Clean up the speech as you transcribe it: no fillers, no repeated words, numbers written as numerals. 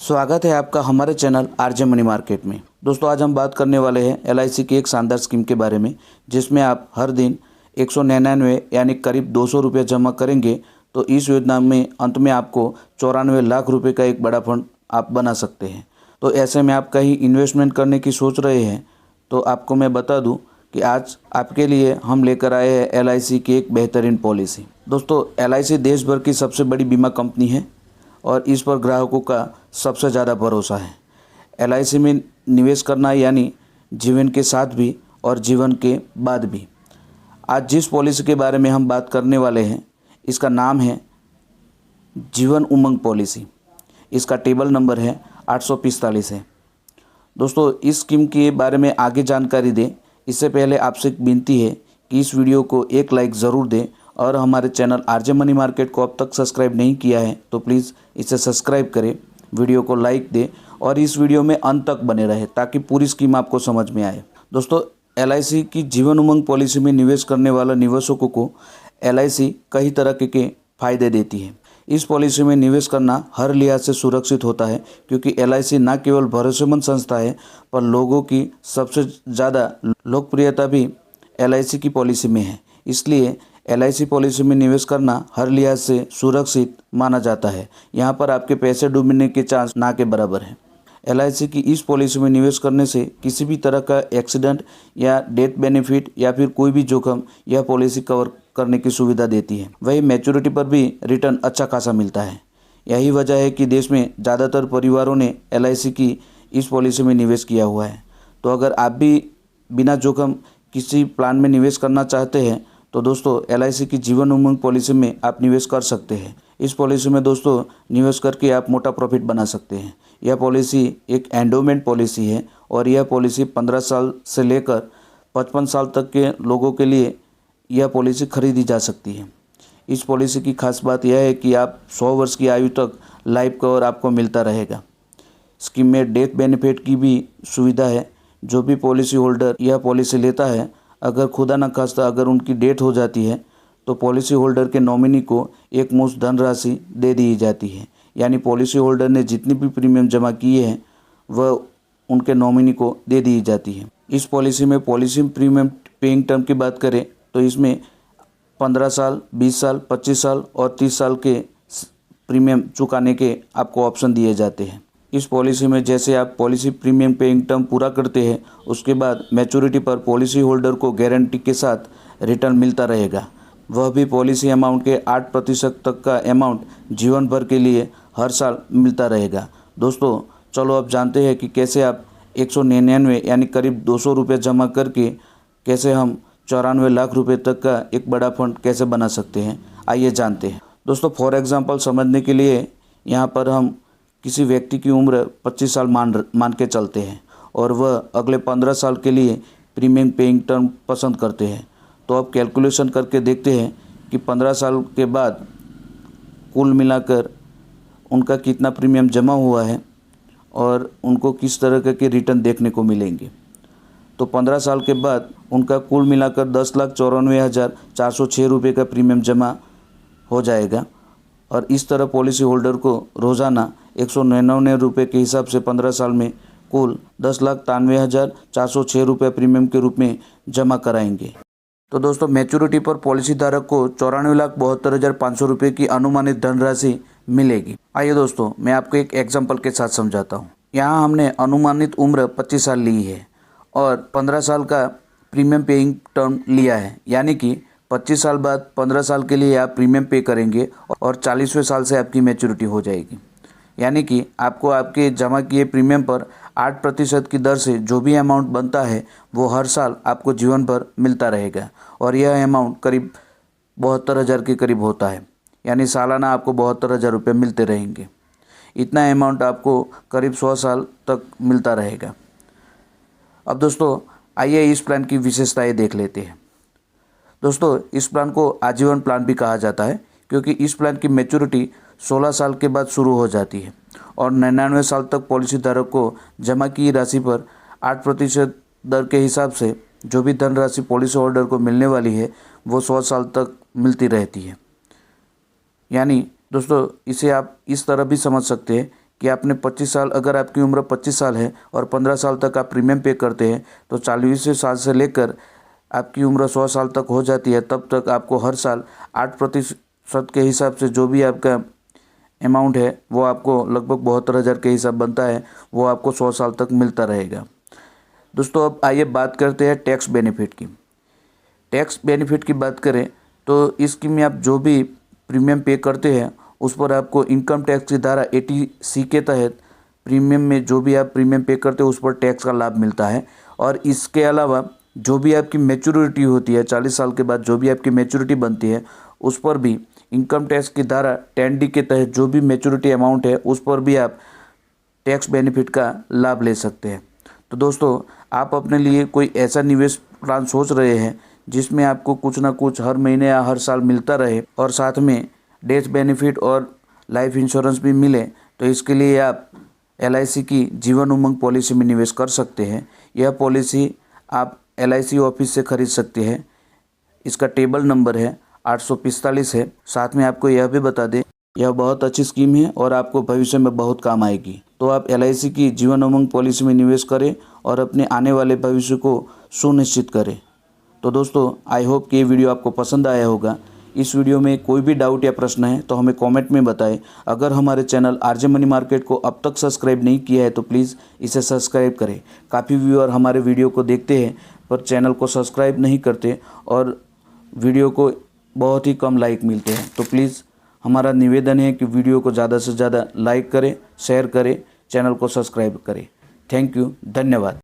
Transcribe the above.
स्वागत है आपका हमारे चैनल आरजे मनी मार्केट में। दोस्तों आज हम बात करने वाले हैं एलआईसी की एक शानदार स्कीम के बारे में, जिसमें आप हर दिन 199 यानी करीब 200 रुपये जमा करेंगे तो इस योजना में अंत में आपको 94 लाख रुपए का एक बड़ा फंड आप बना सकते हैं। तो ऐसे में आप कहीं इन्वेस्टमेंट करने की सोच रहे हैं तो आपको मैं बता दूँ कि आज आपके लिए हम लेकर आए हैं एलआईसी की एक बेहतरीन पॉलिसी। दोस्तों एलआईसी देश भर की सबसे बड़ी बीमा कंपनी है और इस पर ग्राहकों का सबसे ज़्यादा भरोसा है। एलआईसी में निवेश करना यानी जीवन के साथ भी और जीवन के बाद भी। आज जिस पॉलिसी के बारे में हम बात करने वाले हैं इसका नाम है जीवन उमंग पॉलिसी। इसका टेबल नंबर है 845 है। दोस्तों इस स्कीम के बारे में आगे जानकारी दें इससे पहले आपसे एक विनती है कि इस वीडियो को एक लाइक ज़रूर दें और हमारे चैनल आरजे मनी मार्केट को अब तक सब्सक्राइब नहीं किया है तो प्लीज़ इसे सब्सक्राइब करें, वीडियो को लाइक दें और इस वीडियो में अंत तक बने रहे ताकि पूरी स्कीम आपको समझ में आए। दोस्तों एलआईसी की जीवन उमंग पॉलिसी में निवेश करने वाला निवेशकों को एलआईसी कई तरह के फ़ायदे देती है। इस पॉलिसी में निवेश करना हर लिहाज से सुरक्षित होता है क्योंकि एलआईसी न केवल भरोसेमंद संस्था है पर लोगों की सबसे ज़्यादा लोकप्रियता भी एलआईसी की पॉलिसी में है। इसलिए एलआईसी पॉलिसी में निवेश करना हर लिहाज से सुरक्षित माना जाता है। यहाँ पर आपके पैसे डूबने के चांस ना के बराबर है। एलआईसी की इस पॉलिसी में निवेश करने से किसी भी तरह का एक्सीडेंट या डेथ बेनिफिट या फिर कोई भी जोखिम यह पॉलिसी कवर करने की सुविधा देती है। वही मैच्योरिटी पर भी रिटर्न अच्छा खासा मिलता है। यही वजह है कि देश में ज़्यादातर परिवारों ने एलआईसी की इस पॉलिसी में निवेश किया हुआ है। तो अगर आप भी बिना जोखिम किसी प्लान में निवेश करना चाहते हैं तो दोस्तों एलआईसी की जीवन उमंग पॉलिसी में आप निवेश कर सकते हैं। इस पॉलिसी में दोस्तों निवेश करके आप मोटा प्रॉफिट बना सकते हैं। यह पॉलिसी एक एंडोमेंट पॉलिसी है और यह पॉलिसी 15 साल से लेकर 55 साल तक के लोगों के लिए यह पॉलिसी खरीदी जा सकती है। इस पॉलिसी की खास बात यह है कि आप 100 वर्ष की आयु तक लाइफ कवर आपको मिलता रहेगा। स्कीम में डेथ बेनिफिट की भी सुविधा है। जो भी पॉलिसी होल्डर यह पॉलिसी लेता है, अगर खुदा न खास्ता अगर उनकी डेथ हो जाती है तो पॉलिसी होल्डर के नॉमिनी को एक मुश्त धनराशि दे दी जाती है। यानी पॉलिसी होल्डर ने जितनी भी प्रीमियम जमा किए हैं वह उनके नॉमिनी को दे दी जाती है। इस पॉलिसी में पॉलिसी प्रीमियम पेइंग टर्म की बात करें तो इसमें 15 साल, 20 साल, 25 साल और 30 साल के प्रीमियम चुकाने के आपको ऑप्शन दिए जाते हैं। इस पॉलिसी में जैसे आप पॉलिसी प्रीमियम पेइंग टर्म पूरा करते हैं उसके बाद मैच्योरिटी पर पॉलिसी होल्डर को गारंटी के साथ रिटर्न मिलता रहेगा। वह भी पॉलिसी अमाउंट के 8% तक का अमाउंट जीवन भर के लिए हर साल मिलता रहेगा। दोस्तों चलो अब जानते हैं कि कैसे आप 199 यानी करीब 200 रुपये जमा करके कैसे हम 94 लाख रुपए तक का एक बड़ा फंड कैसे बना सकते हैं। आइए जानते हैं। दोस्तों फॉर एग्जांपल समझने के लिए यहाँ पर हम किसी व्यक्ति की उम्र 25 साल मान के चलते हैं और वह अगले 15 साल के लिए प्रीमियम पेइंग टर्म पसंद करते हैं। तो अब कैलकुलेशन करके देखते हैं कि 15 साल के बाद कुल मिलाकर उनका कितना प्रीमियम जमा हुआ है और उनको किस तरह के रिटर्न देखने को मिलेंगे। तो 15 साल के बाद उनका कुल मिलाकर 10,94,406 रुपये का प्रीमियम जमा हो जाएगा और इस तरह पॉलिसी होल्डर को रोज़ाना 199 रुपये के हिसाब से 15 साल में कुल 10,93,406 रुपये प्रीमियम के रूप में जमा कराएंगे। तो दोस्तों मैच्योरिटी पर पॉलिसी धारक को 94,72,500 रुपये की अनुमानित धनराशि मिलेगी। आइए दोस्तों मैं आपको एक एग्जाम्पल के साथ समझाता हूँ। यहाँ हमने अनुमानित उम्र 25 साल ली है और 15 साल का प्रीमियम पेइंग टर्म लिया है। यानी कि 25 साल बाद 15 साल के लिए आप प्रीमियम पे करेंगे और 40वें साल से आपकी मैच्योरिटी हो जाएगी। यानी कि आपको आपके जमा किए प्रीमियम पर 8% की दर से जो भी अमाउंट बनता है वो हर साल आपको जीवन भर मिलता रहेगा और यह अमाउंट करीब 72,000 के करीब होता है। यानी सालाना आपको 72,000 रुपये मिलते रहेंगे। इतना अमाउंट आपको करीब 100 साल तक मिलता रहेगा। अब दोस्तों आइए इस प्लान की विशेषताएँ देख लेते हैं। दोस्तों इस प्लान को आजीवन प्लान भी कहा जाता है क्योंकि इस प्लान की मैच्योरिटी 16 साल के बाद शुरू हो जाती है और 99 साल तक पॉलिसी धारक को जमा की राशि पर 8% दर के हिसाब से जो भी धनराशि पॉलिसी होल्डर को मिलने वाली है वो 100 साल तक मिलती रहती है। यानी दोस्तों इसे आप इस तरह भी समझ सकते हैं कि आपने 25 साल, अगर आपकी उम्र 25 साल है और 15 साल तक आप प्रीमियम पे करते हैं, तो 40वें साल से लेकर आपकी उम्र 100 साल तक हो जाती है, तब तक आपको हर साल 8% के हिसाब से जो भी आपका अमाउंट है वो आपको लगभग 72,000 के हिसाब बनता है, वो आपको 100 साल तक मिलता रहेगा। दोस्तों अब आइए बात करते हैं टैक्स बेनिफिट की। टैक्स बेनिफिट की बात करें तो इस स्कीम में आप जो भी प्रीमियम पे करते हैं उस पर आपको इनकम टैक्स की धारा 80C के तहत प्रीमियम में जो भी आप प्रीमियम पे करते हो उस पर टैक्स का लाभ मिलता है। और इसके अलावा जो भी आपकी मैच्योरिटी होती है, 40 साल के बाद जो भी आपकी मैच्योरिटी बनती है, उस पर भी इनकम टैक्स की धारा 10D के तहत जो भी मैच्योरिटी अमाउंट है उस पर भी आप टैक्स बेनिफिट का लाभ ले सकते हैं। तो दोस्तों आप अपने लिए कोई ऐसा निवेश प्लान सोच रहे हैं जिसमें आपको कुछ ना कुछ हर महीने या हर साल मिलता रहे और साथ में डेथ बेनिफिट और लाइफ इंश्योरेंस भी मिले, तो इसके लिए आप LIC की जीवन उमंग पॉलिसी में निवेश कर सकते हैं। यह पॉलिसी आप LIC ऑफिस से खरीद सकते हैं। इसका टेबल नंबर है 845 है। साथ में आपको यह भी बता दें, यह बहुत अच्छी स्कीम है और आपको भविष्य में बहुत काम आएगी। तो आप LIC की जीवन उमंग पॉलिसी में निवेश करें और अपने आने वाले भविष्य को सुनिश्चित करें। तो दोस्तों आई होप कि ये वीडियो आपको पसंद आया होगा। इस वीडियो में कोई भी डाउट या प्रश्न है तो हमें कमेंट में बताएं। अगर हमारे चैनल RJ मनी मार्केट को अब तक सब्सक्राइब नहीं किया है तो प्लीज़ इसे सब्सक्राइब करें। काफ़ी व्यूअर हमारे वीडियो को देखते हैं पर चैनल को सब्सक्राइब नहीं करते और वीडियो को बहुत ही कम लाइक मिलते हैं। तो प्लीज़ हमारा निवेदन है कि वीडियो को ज़्यादा से ज़्यादा लाइक करें, शेयर करें, चैनल को सब्सक्राइब करें। थैंक यू, धन्यवाद।